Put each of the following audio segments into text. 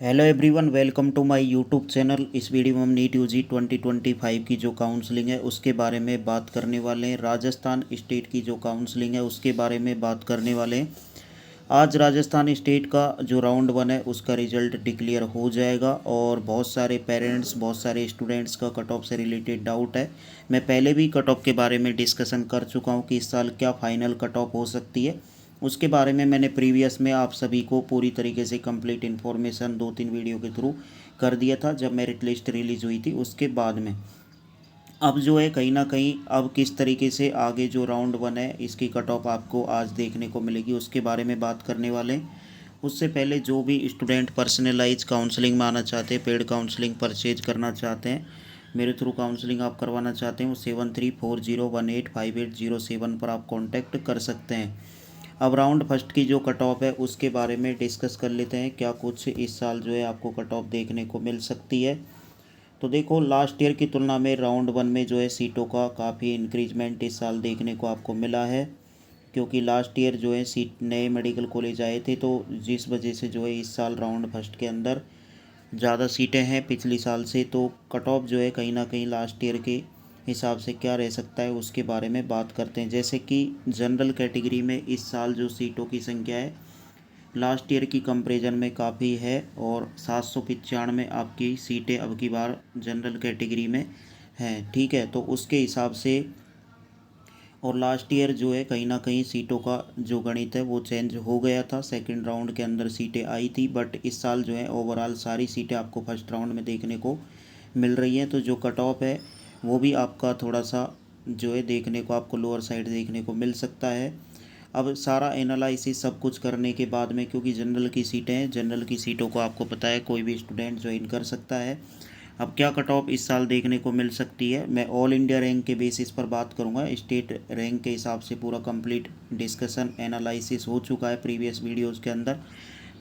Hello everyone, welcome to my YouTube channel. इस video में हम नीट यूजी 2025 की जो काउंसलिंग है उसके बारे में बात करने वाले हैं। राजस्थान स्टेट की जो काउंसलिंग है उसके बारे में बात करने वाले हैं। आज राजस्थान स्टेट का जो राउंड वन है उसका रिजल्ट डिक्लेयर हो जाएगा और बहुत सारे पेरेंट्स, बहुत सारे स्टूडेंट्स का कट ऑफ से रिलेटेड डाउट है। मैं पहले भी कट ऑफ के बारे में डिस्कशन कर चुका हूँ कि इस साल क्या फाइनल कट ऑफ हो सकती है। उसके बारे में मैंने प्रीवियस में आप सभी को पूरी तरीके से कंप्लीट इन्फॉर्मेशन 2-3 वीडियो के थ्रू कर दिया था जब मेरिट लिस्ट रिलीज़ हुई थी उसके बाद में। अब जो है कहीं ना कहीं अब किस तरीके से आगे जो राउंड वन है इसकी कट ऑफ आपको आज देखने को मिलेगी उसके बारे में बात करने वाले हैं। उससे पहले जो भी स्टूडेंट पर्सनलाइज काउंसलिंग में आना चाहते हैं, पेड काउंसलिंग परचेज करना चाहते हैं, मेरे थ्रू काउंसलिंग आप करवाना चाहते हैं, वो 7340185807 पर आप कांटेक्ट कर सकते हैं। अब राउंड फर्स्ट की जो कट ऑफ है उसके बारे में डिस्कस कर लेते हैं, क्या कुछ इस साल जो है आपको कट ऑफ देखने को मिल सकती है। तो देखो, लास्ट ईयर की तुलना में राउंड वन में जो है सीटों का काफ़ी इंक्रीजमेंट इस साल देखने को आपको मिला है, क्योंकि लास्ट ईयर जो है सीट नए मेडिकल कॉलेज आए थे, तो जिस वजह से जो है इस साल राउंड फर्स्ट के अंदर ज़्यादा सीटें हैं पिछली साल से। तो कट ऑफ जो है कहीं ना कहीं लास्ट ईयर के हिसाब से क्या रह सकता है उसके बारे में बात करते हैं। जैसे कि जनरल कैटेगरी में इस साल जो सीटों की संख्या है लास्ट ईयर की कंपैरिजन में काफ़ी है और 795 आपकी सीटें अब की बार जनरल कैटेगरी में हैं। ठीक है, तो उसके हिसाब से और लास्ट ईयर जो है कहीं ना कहीं सीटों का जो गणित है वो चेंज हो गया था। सेकंड राउंड के अंदर सीटें आई थी, बट इस साल जो है ओवरऑल सारी सीटें आपको फर्स्ट राउंड में देखने को मिल रही हैं। तो जो कट ऑफ है वो भी आपका थोड़ा सा जो है देखने को आपको लोअर साइड देखने को मिल सकता है। अब सारा एनालिसिस सब कुछ करने के बाद में, क्योंकि जनरल की सीटें हैं, जनरल की सीटों को आपको पता है कोई भी स्टूडेंट ज्वाइन कर सकता है। अब क्या कट ऑफ इस साल देखने को मिल सकती है, मैं ऑल इंडिया रैंक के बेसिस पर बात करूंगा। स्टेट रैंक के हिसाब से पूरा कंप्लीट डिस्कशन एनालिसिस हो चुका है प्रीवियस वीडियोस के अंदर।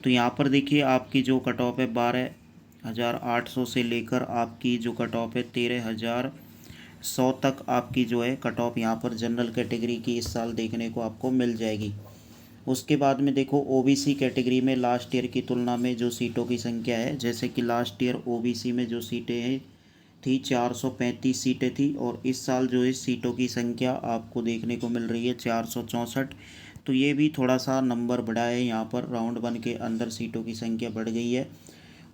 तो यहाँ पर देखिए आपकी जो कट ऑफ है 12,800 से लेकर आपकी जो कट ऑफ है 13,100 तक आपकी जो है कट ऑफ यहाँ पर जनरल कैटेगरी की इस साल देखने को आपको मिल जाएगी। उसके बाद में देखो ओबीसी कैटेगरी में लास्ट ईयर की तुलना में जो सीटों की संख्या है, जैसे कि लास्ट ईयर ओबीसी में जो सीटें हैं थी 435 सीटें थी और इस साल जो है सीटों की संख्या आपको देखने को मिल रही है 464। तो ये भी थोड़ा सा नंबर बढ़ा है, यहाँ पर राउंड वन के अंदर सीटों की संख्या बढ़ गई है।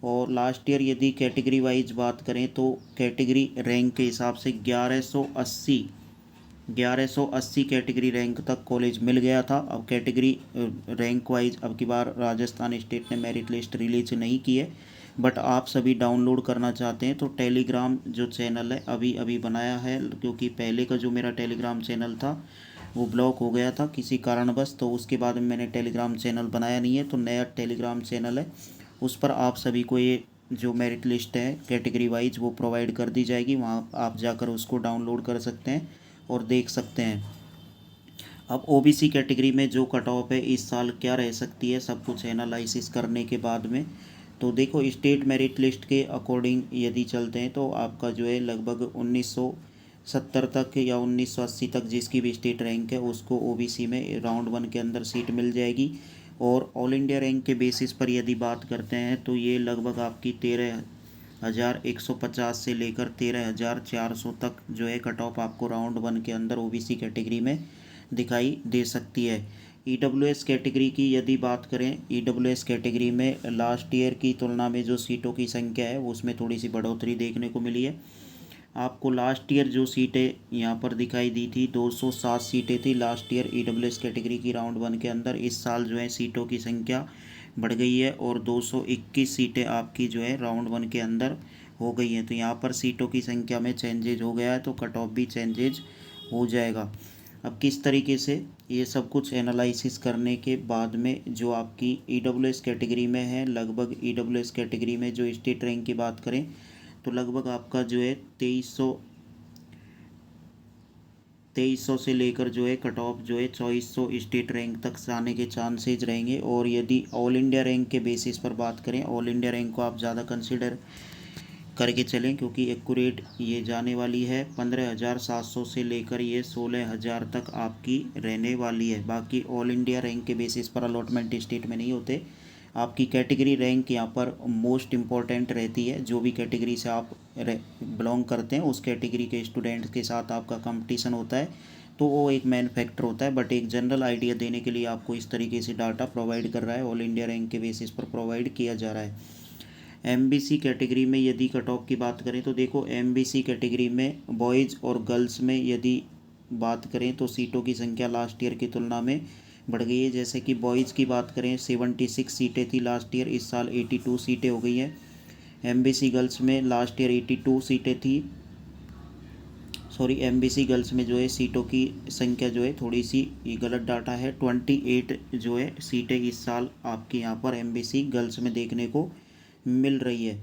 और लास्ट ईयर यदि कैटेगरी वाइज बात करें तो कैटेगरी रैंक के हिसाब से 1180 कैटेगरी रैंक तक कॉलेज मिल गया था। अब कैटेगरी रैंक वाइज अब की बार राजस्थान स्टेट ने मेरिट लिस्ट रिलीज नहीं की है, बट आप सभी डाउनलोड करना चाहते हैं तो टेलीग्राम जो चैनल है अभी अभी बनाया है, क्योंकि पहले का जो मेरा टेलीग्राम चैनल था वो ब्लॉक हो गया था किसी कारणवश, तो उसके बाद में मैंने टेलीग्राम चैनल बनाया नहीं है। तो नया टेलीग्राम चैनल है, उस पर आप सभी को ये जो मेरिट लिस्ट है कैटेगरी वाइज वो प्रोवाइड कर दी जाएगी, वहाँ आप जाकर उसको डाउनलोड कर सकते हैं और देख सकते हैं। अब ओबीसी कैटेगरी में जो कट ऑफ है इस साल क्या रह सकती है, सब कुछ एनालिसिस करने के बाद में। तो देखो, स्टेट मेरिट लिस्ट के अकॉर्डिंग यदि चलते हैं तो आपका जो है लगभग 1970 तक या 1980 तक जिसकी भी स्टेट रैंक है उसको ओबीसी में राउंड वन के अंदर सीट मिल जाएगी। और ऑल इंडिया रैंक के बेसिस पर यदि बात करते हैं तो ये लगभग आपकी 13,150 से लेकर 13,400 तक जो है कट ऑफ आपको राउंड वन के अंदर ओबीसी कैटेगरी में दिखाई दे सकती है। ईडब्ल्यूएस कैटेगरी की यदि बात करें, ईडब्ल्यूएस कैटेगरी में लास्ट ईयर की तुलना में जो सीटों की संख्या है वो उसमें थोड़ी सी बढ़ोतरी देखने को मिली है। आपको लास्ट ईयर जो सीटें यहाँ पर दिखाई दी थी 207 सीटें थी लास्ट ईयर ईडब्ल्यूएस कैटेगरी की राउंड वन के अंदर। इस साल जो है सीटों की संख्या बढ़ गई है और 221 सीटें आपकी जो है राउंड वन के अंदर हो गई हैं। तो यहाँ पर सीटों की संख्या में चेंजेज हो गया है, तो कट ऑफ भी चेंजेज हो जाएगा। अब किस तरीके से ये सब कुछ एनालिसिस करने के बाद में जो आपकी ईडब्ल्यूएस कैटेगरी में है, लगभग ईडब्ल्यूएस कैटेगरी में जो स्टेट रैंक की बात करें तो लगभग आपका जो है 2300 से लेकर जो है कट ऑफ जो है 2400 स्टेट रैंक तक जाने के चांसेज रहेंगे। और यदि ऑल इंडिया रैंक के बेसिस पर बात करें, ऑल इंडिया रैंक को आप ज़्यादा कंसिडर करके चलें, क्योंकि एक्यूरेट ये जाने वाली है 15,700 से लेकर ये 16,000 तक आपकी रहने वाली है। बाकी ऑल इंडिया रैंक के बेसिस पर अलॉटमेंट स्टेट में नहीं होते, आपकी कैटेगरी रैंक यहाँ पर मोस्ट इम्पॉर्टेंट रहती है। जो भी कैटेगरी से आप बिलोंग करते हैं उस कैटेगरी के स्टूडेंट्स के साथ आपका कंपटीशन होता है, तो वो एक मेन फैक्टर होता है। बट एक जनरल आइडिया देने के लिए आपको इस तरीके से डाटा प्रोवाइड कर रहा है, ऑल इंडिया रैंक के बेसिस पर प्रोवाइड किया जा रहा है। एमबीसी कैटेगरी में यदि कट ऑफ की बात करें तो देखो, एमबीसी कैटेगरी में बॉयज़ और गर्ल्स में यदि बात करें तो सीटों की संख्या लास्ट ईयर की तुलना में बढ़ गई है। जैसे कि बॉयज़ की बात करें 76 सीटें थी लास्ट ईयर, इस साल 82 सीटें हो गई हैं। एमबीसी गर्ल्स में लास्ट ईयर 82 सीटें थी, एमबीसी गर्ल्स में जो है सीटों की संख्या जो है थोड़ी सी ये गलत डाटा है, 28 जो है सीटें इस साल आपके यहाँ पर एमबीसी गर्ल्स में देखने को मिल रही है।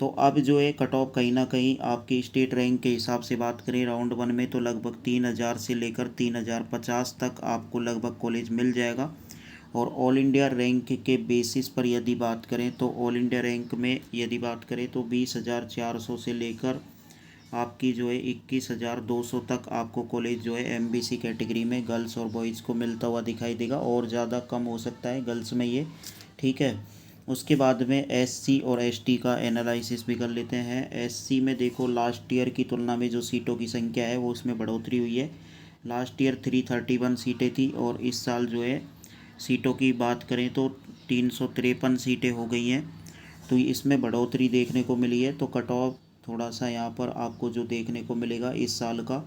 तो अब जो है कट ऑफ कहीं ना कहीं आपकी स्टेट रैंक के हिसाब से बात करें राउंड 1 में तो लगभग 3000 से लेकर 3050 तक आपको लगभग कॉलेज मिल जाएगा। और ऑल इंडिया रैंक के बेसिस पर यदि बात करें तो ऑल इंडिया रैंक में यदि बात करें तो 20,400 से लेकर आपकी जो है 21,200 तक आपको कॉलेज जो है एमबीसी कैटेगरी में गर्ल्स और बॉयज़ को मिलता हुआ दिखाई देगा, और ज़्यादा कम हो सकता है गर्ल्स में ये, ठीक है। उसके बाद में एससी और एसटी का एनालिसिस भी कर लेते हैं। एससी में देखो लास्ट ईयर की तुलना में जो सीटों की संख्या है वो उसमें बढ़ोतरी हुई है। लास्ट ईयर 331 सीटें थी और इस साल जो है सीटों की बात करें तो 353 सीटें हो गई हैं, तो इसमें बढ़ोतरी देखने को मिली है। तो कट ऑफ थोड़ा सा यहाँ पर आपको जो देखने को मिलेगा इस साल का,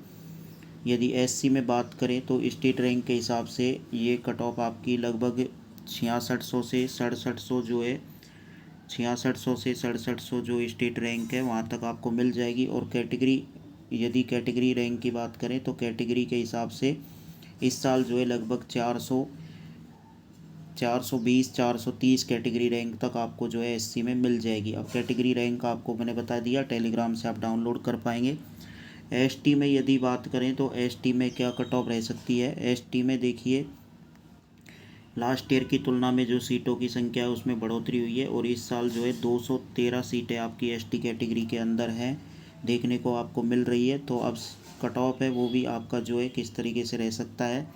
यदि एससी में बात करें तो स्टेट रैंक के हिसाब से ये कट ऑफ आपकी लगभग 6600 से 6700 जो है 6600 से 6700 जो स्टेट रैंक है वहाँ तक आपको मिल जाएगी। और कैटेगरी यदि कैटेगरी रैंक की बात करें तो कैटेगरी के हिसाब से इस साल जो है लगभग 420 430 कैटेगरी रैंक तक आपको जो है एससी में मिल जाएगी। अब कैटेगरी रैंक आपको मैंने बता दिया, टेलीग्राम से आप डाउनलोड कर पाएंगे। एसटी में यदि बात करें तो एसटी में क्या कट ऑफ रह सकती है। एसटी में देखिए लास्ट ईयर की तुलना में जो सीटों की संख्या है उसमें बढ़ोतरी हुई है, और इस साल जो है 213 सीटें आपकी एसटी कैटेगरी के अंदर हैं देखने को आपको मिल रही है। तो अब कट ऑफ है वो भी आपका जो है किस तरीके से रह सकता है।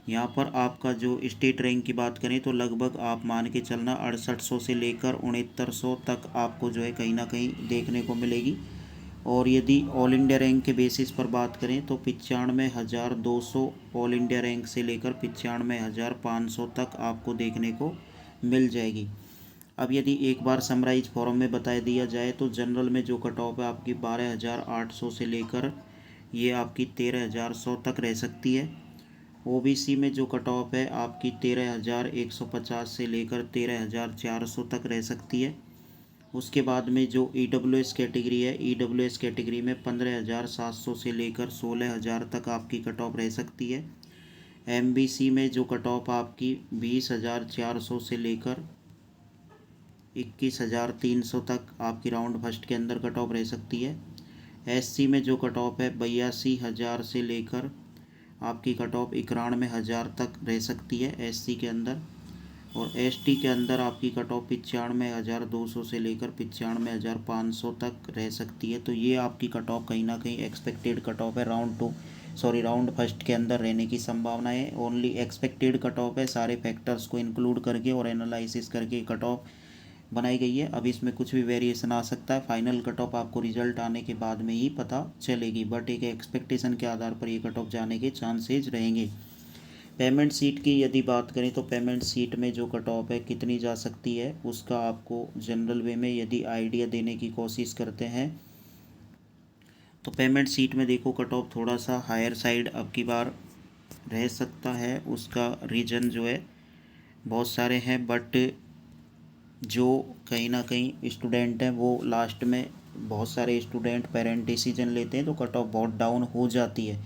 यहाँ पर आपका जो स्टेट रैंक की बात करें तो लगभग आप मान के चलना 6800 से लेकर 6900 तक आपको जो है कहीं ना कहीं देखने को मिलेगी। और यदि ऑल इंडिया रैंक के बेसिस पर बात करें तो 95,200 ऑल इंडिया रैंक से लेकर 95,500 तक आपको देखने को मिल जाएगी। अब यदि एक बार समराइज फॉर्म में बता दिया जाए तो जनरल में जो कट ऑफ है आपकी 12,800 से लेकर ये आपकी 13,100 तक रह सकती है। ओबीसी में जो कट ऑफ है आपकी 13,150 से लेकर 13,400 तक रह सकती है। उसके बाद में जो ईडब्ल्यूएस कैटेगरी है, ईडब्ल्यूएस कैटेगरी में 15,700 से लेकर 16,000 तक आपकी कट ऑफ रह सकती है। एमबीसी में जो कट ऑफ आपकी 20,400 से लेकर 21,300 तक आपकी राउंड फर्स्ट के अंदर कट ऑफ रह सकती है। एससी में जो कट ऑफ है 82,000 से लेकर आपकी कट ऑफ 91,000 तक रह सकती है एससी के अंदर। और एसटी के अंदर आपकी कट ऑफ 95,200 से लेकर 95,500 तक रह सकती है। तो ये आपकी कट ऑफ कहीं ना कहीं एक्सपेक्टेड कट ऑफ है राउंड फर्स्ट के अंदर रहने की संभावना है। ओनली एक्सपेक्टेड कट ऑफ है, सारे फैक्टर्स को इंक्लूड करके और एनालिसिस करके कट ऑफ बनाई गई है। अब इसमें कुछ भी वेरिएशन आ सकता है, फाइनल कट ऑफ आपको रिजल्ट आने के बाद में ही पता चलेगी, बट एक एक्सपेक्टेशन के आधार पर ये कट ऑफ जाने के चांसेज रहेंगे। पेमेंट सीट की यदि बात करें तो पेमेंट सीट में जो कट ऑफ है कितनी जा सकती है उसका आपको जनरल वे में यदि आइडिया देने की कोशिश करते हैं तो पेमेंट सीट में देखो कट ऑफ थोड़ा सा हायर साइड अब की बार रह सकता है। उसका रीज़न जो है बहुत सारे हैं, बट जो कहीं ना कहीं स्टूडेंट हैं वो लास्ट में बहुत सारे स्टूडेंट पेरेंट डिसीजन लेते हैं तो कट ऑफ बहुत डाउन हो जाती है,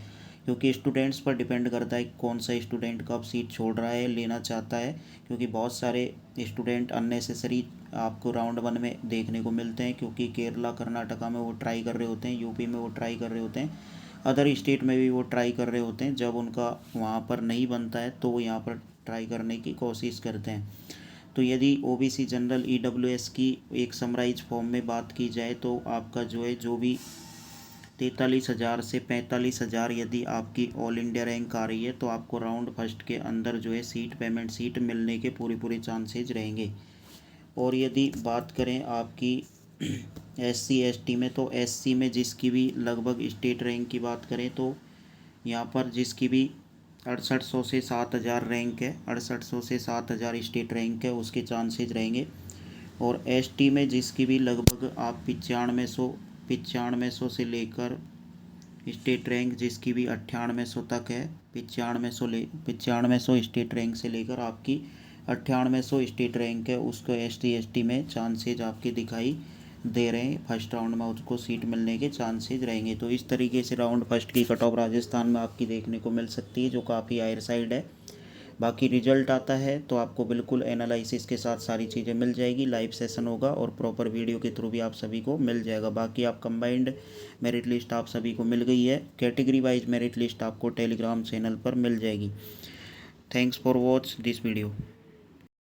क्योंकि स्टूडेंट्स पर डिपेंड करता है कौन सा स्टूडेंट कब सीट छोड़ रहा है लेना चाहता है। क्योंकि बहुत सारे स्टूडेंट अननेसेसरी आपको राउंड 1 में देखने को मिलते हैं, क्योंकि केरला कर्नाटका में वो ट्राई कर रहे होते हैं, यूपी में वो ट्राई कर रहे होते हैं, अदर स्टेट में भी वो ट्राई कर रहे होते हैं। जब उनका वहाँ पर नहीं बनता है तो वो यहाँ पर ट्राई करने की कोशिश करते हैं। तो यदि ओबीसी जनरल ईडब्ल्यूएस की एक समराइज फॉर्म में बात की जाए तो आपका जो है जो भी 43,000 से 45,000 यदि आपकी ऑल इंडिया रैंक आ रही है तो आपको राउंड फर्स्ट के अंदर जो है पेमेंट सीट मिलने के पूरे चांसेज रहेंगे। और यदि बात करें आपकी SC ST में, तो SC में जिसकी भी लगभग स्टेट रैंक की बात करें तो यहाँ पर जिसकी भी 6800 से 7000 रैंक है, 6800 से 7000 स्टेट रैंक है, उसके चांसेज रहेंगे। और ST में जिसकी भी लगभग आप 9500 से लेकर स्टेट रैंक जिसकी भी 9800 तक है, 9500 स्टेट रैंक से लेकर आपकी 9800 स्टेट रैंक है, उसको ST ST में चांसेज आपके दिखाई दे रहे हैं। फर्स्ट राउंड में उसको सीट मिलने के चांसेज रहेंगे। तो इस तरीके से राउंड फर्स्ट की कट ऑफ राजस्थान में आपकी देखने को मिल सकती है, जो काफ़ी हायर साइड है। बाकी रिजल्ट आता है तो आपको बिल्कुल एनालिसिस के साथ सारी चीज़ें मिल जाएगी, लाइव सेशन होगा और प्रॉपर वीडियो के थ्रू भी आप सभी को मिल जाएगा। बाकी आप कंबाइंड मेरिट लिस्ट आप सभी को मिल गई है, कैटेगरी वाइज मेरिट लिस्ट आपको टेलीग्राम चैनल पर मिल जाएगी। Thanks for watch this video.